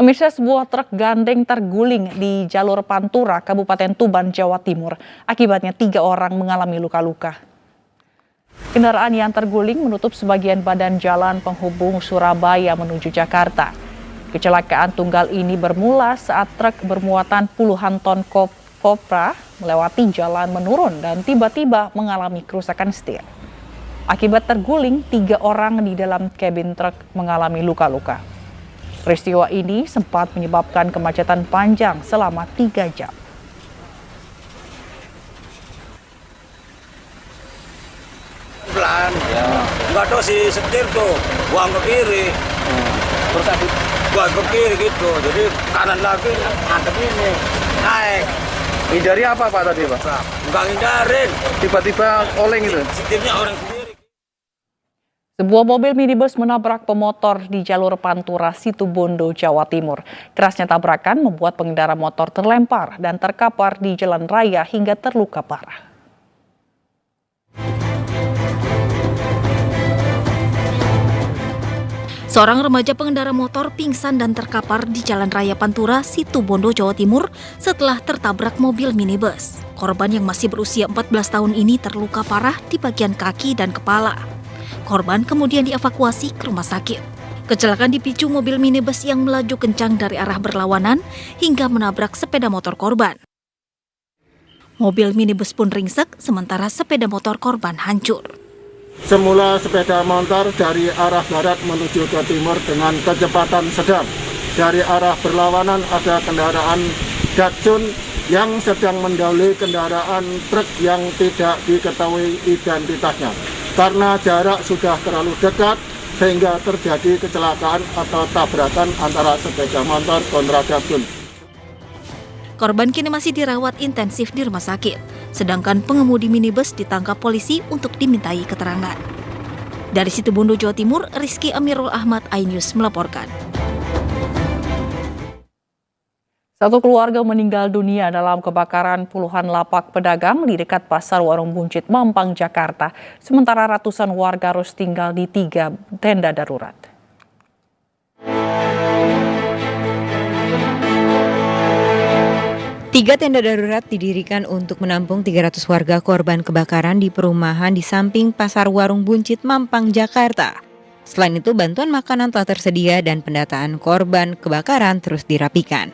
Pemirsa, sebuah truk gandeng terguling di jalur Pantura, Kabupaten Tuban, Jawa Timur. Akibatnya 3 orang mengalami luka-luka. Kendaraan yang terguling menutup sebagian badan jalan penghubung Surabaya menuju Jakarta. Kecelakaan tunggal ini bermula saat truk bermuatan puluhan ton kopra melewati jalan menurun dan tiba-tiba mengalami kerusakan setir. Akibat terguling, 3 orang di dalam kabin truk mengalami luka-luka. Peristiwa ini sempat menyebabkan kemacetan panjang selama 3 jam. Pelan, ya. Nggak tahu si setir tuh, buang ke kiri. Terus habis buang ke kiri gitu, jadi kanan lagi, ngadep ini, naik. Hindari apa Pak tadi Pak? Nggak hindarin. Tiba-tiba oleng itu? Setirnya orang sendiri. Sebuah mobil minibus menabrak pemotor di jalur Pantura, Situbondo, Jawa Timur. Kerasnya tabrakan membuat pengendara motor terlempar dan terkapar di jalan raya hingga terluka parah. Seorang remaja pengendara motor pingsan dan terkapar di Jalan Raya Pantura, Situbondo, Jawa Timur setelah tertabrak mobil minibus. Korban yang masih berusia 14 tahun ini terluka parah di bagian kaki dan kepala. Korban kemudian dievakuasi ke rumah sakit. Kecelakaan dipicu mobil minibus yang melaju kencang dari arah berlawanan hingga menabrak sepeda motor korban. Mobil minibus pun ringsek, sementara sepeda motor korban hancur. Semula sepeda motor dari arah barat menuju ke timur dengan kecepatan sedang. Dari arah berlawanan ada kendaraan Datsun yang sedang mendahului kendaraan truk yang tidak diketahui identitasnya. Karena jarak sudah terlalu dekat sehingga terjadi kecelakaan atau tabrakan antara sepeda motor kontra Datsun. Korban kini masih dirawat intensif di rumah sakit, sedangkan pengemudi minibus ditangkap polisi untuk dimintai keterangan. Dari Situbondo, Jawa Timur, Rizky Amirul Ahmad, iNews melaporkan. Satu keluarga meninggal dunia dalam kebakaran puluhan lapak pedagang di dekat Pasar Warung Buncit, Mampang, Jakarta. Sementara ratusan warga harus tinggal di 3 tenda darurat. Tiga tenda darurat didirikan untuk menampung 300 warga korban kebakaran di perumahan di samping Pasar Warung Buncit, Mampang, Jakarta. Selain itu, bantuan makanan telah tersedia dan pendataan korban kebakaran terus dirapikan.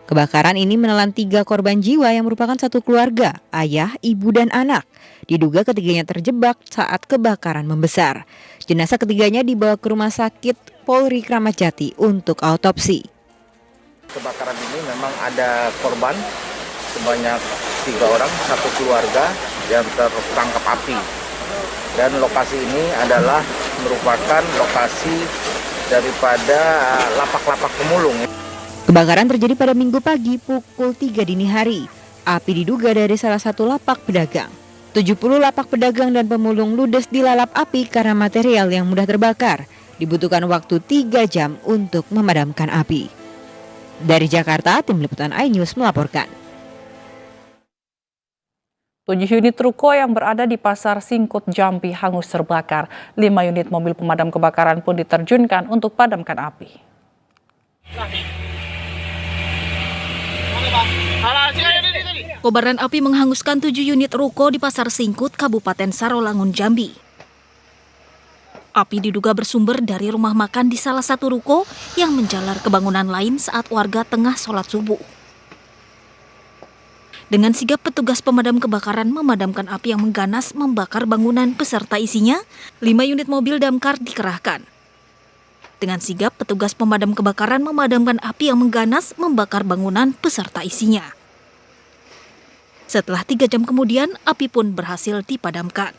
Kebakaran ini menelan 3 korban jiwa yang merupakan satu keluarga, ayah, ibu, dan anak. Diduga ketiganya terjebak saat kebakaran membesar. Jenazah ketiganya dibawa ke Rumah Sakit Polri Kramat Jati untuk autopsi. Kebakaran ini memang ada korban sebanyak 3 orang, satu keluarga yang terperangkap api. Dan lokasi ini adalah merupakan lokasi daripada lapak-lapak pemulung. Kebakaran terjadi pada Minggu pagi pukul 3 dini hari. Api diduga dari salah satu lapak pedagang. 70 lapak pedagang dan pemulung ludes dilalap api karena material yang mudah terbakar. Dibutuhkan waktu 3 jam untuk memadamkan api. Dari Jakarta, tim liputan iNews melaporkan. 7 unit ruko yang berada di Pasar Singkut, Jambi hangus terbakar. 5 unit mobil pemadam kebakaran pun diterjunkan untuk padamkan api. Kobaran api menghanguskan 7 unit ruko di Pasar Singkut, Kabupaten Sarolangun, Jambi. Api diduga bersumber dari rumah makan di salah satu ruko yang menjalar ke bangunan lain saat warga tengah sholat subuh. Dengan sigap petugas pemadam kebakaran memadamkan api yang mengganas membakar bangunan beserta isinya, 5 unit mobil damkar dikerahkan. Dengan sigap petugas pemadam kebakaran memadamkan api yang mengganas membakar bangunan beserta isinya. Setelah 3 jam kemudian, api pun berhasil dipadamkan.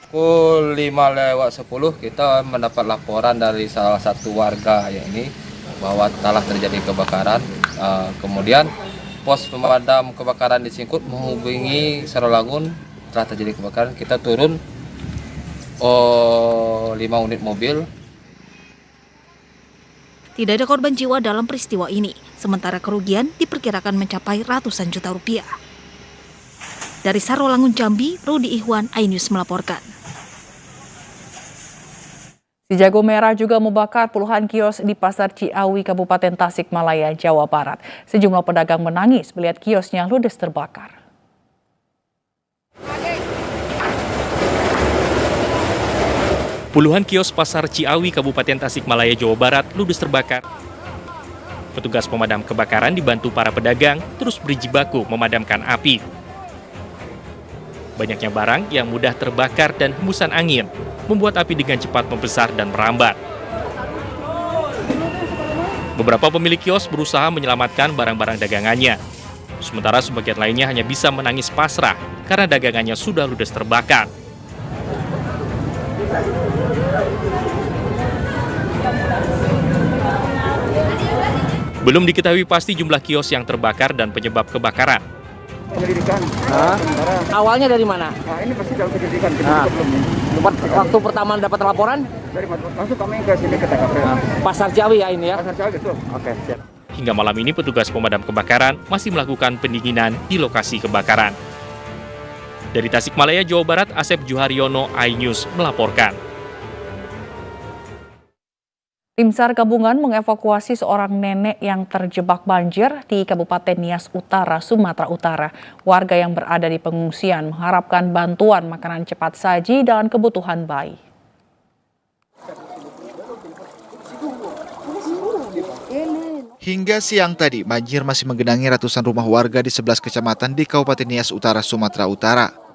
Pukul 5:10 kita mendapat laporan dari salah satu warga ini bahwa telah terjadi kebakaran. Kemudian pos pemadam kebakaran di Singkut menghubungi Sarolangun, telah terjadi kebakaran. Kita turun 5 unit mobil. Tidak ada korban jiwa dalam peristiwa ini, sementara kerugian diperkirakan mencapai ratusan juta rupiah. Dari Sarolangun, Jambi, Rudi Ihwan, iNews melaporkan. Si Jago Merah juga membakar puluhan kios di Pasar Ciawi, Kabupaten Tasikmalaya, Jawa Barat. Sejumlah pedagang menangis melihat kiosnya ludes terbakar. Puluhan kios Pasar Ciawi, Kabupaten Tasikmalaya, Jawa Barat ludes terbakar. Petugas pemadam kebakaran dibantu para pedagang terus berjibaku memadamkan api. Banyaknya barang yang mudah terbakar dan hembusan angin membuat api dengan cepat membesar dan merambat. Beberapa pemilik kios berusaha menyelamatkan barang-barang dagangannya. Sementara sebagian lainnya hanya bisa menangis pasrah karena dagangannya sudah ludes terbakar. Belum diketahui pasti jumlah kios yang terbakar dan penyebab kebakaran. Penyelidikan. Awalnya dari mana? Nah, ini pasti dalam penyelidikan. Belum. Waktu pertama dapat laporan? Langsung kami ke sini ke TKP. Pasar Ciawi ya ini ya? Pasar Ciawi betul. Oke, siap. Hingga malam ini petugas pemadam kebakaran masih melakukan pendinginan di lokasi kebakaran. Dari Tasikmalaya, Jawa Barat, Asep Juharyono, iNews melaporkan. Tim SAR gabungan mengevakuasi seorang nenek yang terjebak banjir di Kabupaten Nias Utara, Sumatera Utara. Warga yang berada di pengungsian mengharapkan bantuan makanan cepat saji dan kebutuhan bayi. Hingga siang tadi, banjir masih menggenangi ratusan rumah warga di 11 kecamatan di Kabupaten Nias Utara, Sumatera Utara.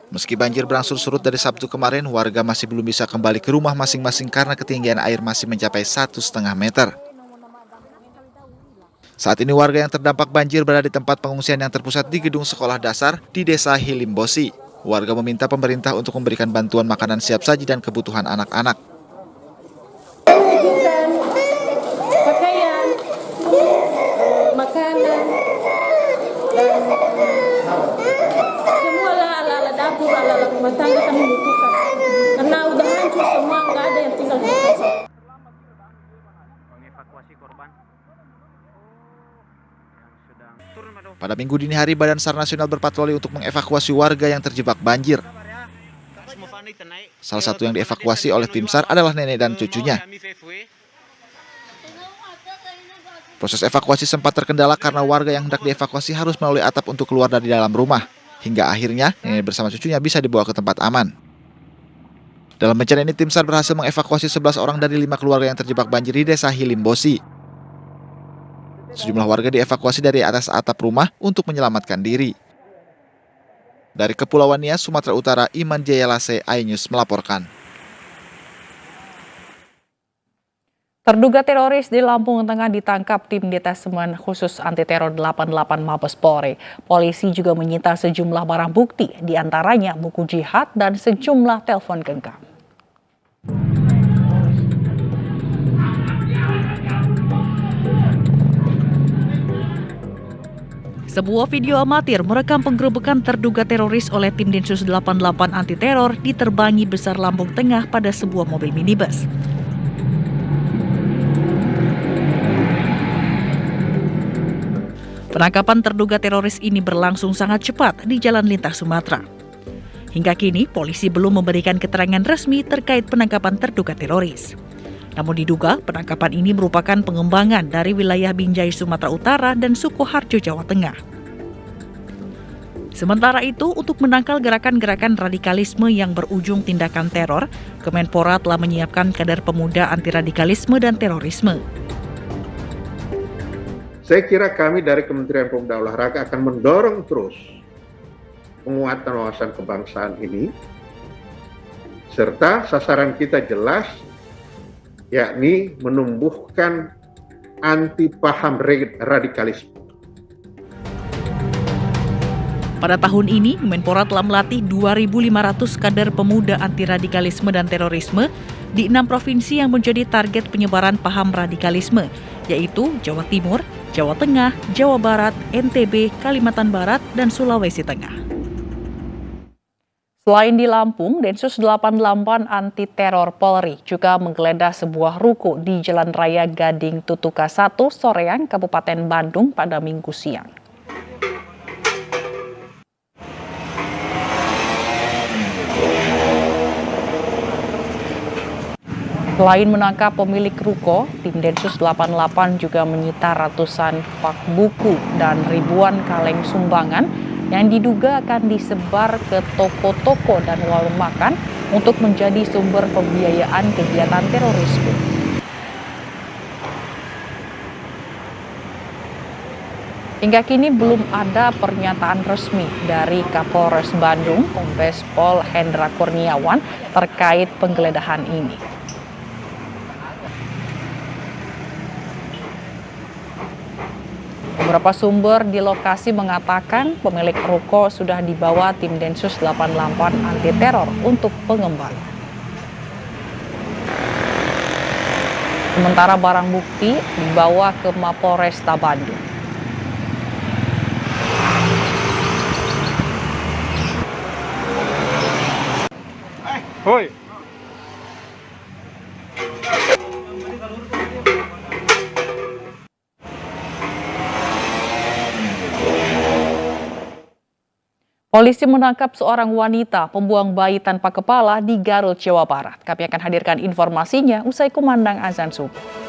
Meski banjir berangsur surut dari Sabtu kemarin, warga masih belum bisa kembali ke rumah masing-masing karena ketinggian air masih mencapai 1,5 meter. Saat ini warga yang terdampak banjir berada di tempat pengungsian yang terpusat di gedung sekolah dasar di Desa Hilimbosi. Warga meminta pemerintah untuk memberikan bantuan makanan siap saji dan kebutuhan anak-anak. Pakaian, makanan, dan semualah ala-ala dapur, ala-ala rumah tangga kami butuhkan. Karena udah hancur semua, nggak ada yang tinggal di desa. Pada Minggu dini hari, Badan SAR Nasional berpatroli untuk mengevakuasi warga yang terjebak banjir. Salah satu yang dievakuasi oleh tim SAR adalah nenek dan cucunya. Proses evakuasi sempat terkendala karena warga yang hendak dievakuasi harus melalui atap untuk keluar dari dalam rumah. Hingga akhirnya, nenek bersama cucunya bisa dibawa ke tempat aman. Dalam bencana ini, tim SAR berhasil mengevakuasi 11 orang dari 5 keluarga yang terjebak banjir di Desa Hilimbosi. Sejumlah warga dievakuasi dari atas atap rumah untuk menyelamatkan diri. Dari Kepulauan Nias, Sumatera Utara, Iman Jayalase, iNews melaporkan. Terduga teroris di Lampung Tengah ditangkap tim Detasemen Khusus Anti Teror 88 Mabes Polri. Polisi juga menyita sejumlah barang bukti, diantaranya buku jihad dan sejumlah telepon genggam. Sebuah video amatir merekam penggerebekan terduga teroris oleh tim Densus 88 Anti Teror di Terbangi Besar, Lampung Tengah pada sebuah mobil minibus. Penangkapan terduga teroris ini berlangsung sangat cepat di Jalan Lintas Sumatera. Hingga kini, polisi belum memberikan keterangan resmi terkait penangkapan terduga teroris. Namun diduga penangkapan ini merupakan pengembangan dari wilayah Binjai, Sumatera Utara dan Sukoharjo, Jawa Tengah. Sementara itu, untuk menangkal gerakan-gerakan radikalisme yang berujung tindakan teror, Kemenpora telah menyiapkan kader pemuda anti radikalisme dan terorisme. Saya kira kami dari Kementerian Pemuda Olahraga akan mendorong terus penguatan wawasan kebangsaan ini, serta sasaran kita jelas, yakni menumbuhkan anti paham radikalisme. Pada tahun ini, Kemenpora telah melatih 2.500 kader pemuda anti radikalisme dan terorisme di 6 provinsi yang menjadi target penyebaran paham radikalisme, yaitu Jawa Timur, Jawa Tengah, Jawa Barat, NTB, Kalimantan Barat, dan Sulawesi Tengah. Selain di Lampung, Densus 88 Anti Teror Polri juga menggeledah sebuah ruko di Jalan Raya Gading Tutuka 1, Soreang, Kabupaten Bandung pada Minggu siang. Selain menangkap pemilik ruko, tim Densus 88 juga menyita ratusan pak buku dan ribuan kaleng sumbangan yang diduga akan disebar ke toko-toko dan warung makan untuk menjadi sumber pembiayaan kegiatan terorisme. Hingga kini belum ada pernyataan resmi dari Kapolres Bandung, Kombes Pol Hendra Kurniawan terkait penggeledahan ini. Beberapa sumber di lokasi mengatakan pemilik ruko sudah dibawa tim Densus 88 anti teror untuk pengembangan. Sementara barang bukti dibawa ke Mapolresta Bandung. Hoi. Polisi menangkap seorang wanita pembuang bayi tanpa kepala di Garut, Jawa Barat. Kami akan hadirkan informasinya usai kumandang azan subuh.